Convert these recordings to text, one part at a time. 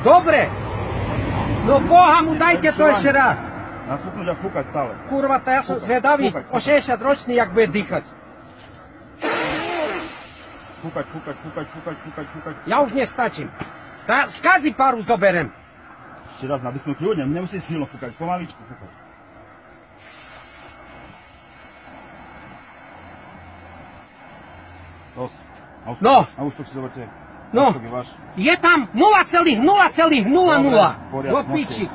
Dobre. No Boha mu dajte to ešte raz. Nafúknuť a fúkať stále. Kurva, to ja som zvedavý. O 60 ročný, jak bude dýchať. Fúkať. Ja už nestačím. Skadzi paru zoberem. Ešte raz nadýchnúť ľudia, nemusí silno fúkať, pomaličku fúkať. Dosť. No. A ústok si zoberte. No. Je tam 0,0,00. Do piči.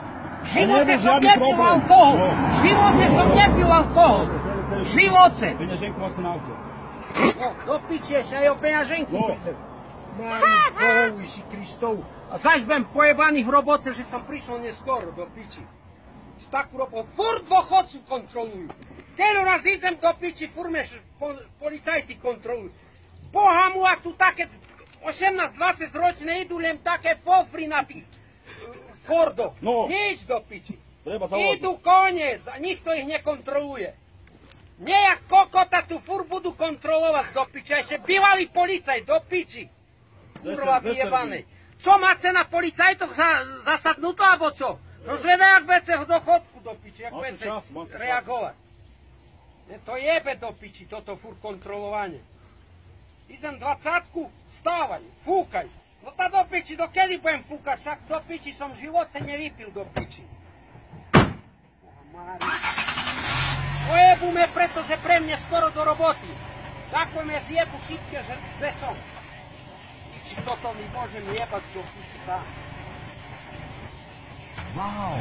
V živote som nepil alkohol. V živote som nepil alkohol. V živote. Peňaženku máte na auto. No, do piči, ešte aj o peňaženku. Mámi, Ježi Kristov. A zaś budem pojebaný v roboce, že som prišiel neskoro, do piči. S takú robotou. Furt dôchodcu kontrolujú. Keď raz idem do piči, furt policajti kontrolujú. Boha mu, ak tu také 18-20 ročné idú len také fofry na tých Fordoch. No. Nič do piči. Idú koniec a nikto ich nekontroluje. Nie jak kokota tu furt budú kontrolovať do piči. A ešte bývalý policajt do piči. Kurva vyjebanej. Co má cena policajtov zasadnúto, alebo co? No zvedaj, jak vece v dochodku do piči, jak vece reagovať. To jebe do piči, toto furt kontrolovanie. Idem 20-ku, stávaj, fúkaj. No tá do piči, dokedy budem fúkať? Však do piči som v živote nevypil do piči. Pojebu me, pretože pre mne skoro do roboty. Tako me zjebu všetké, že kde som. I či toto mi môžem jebať do piči tam. Wow.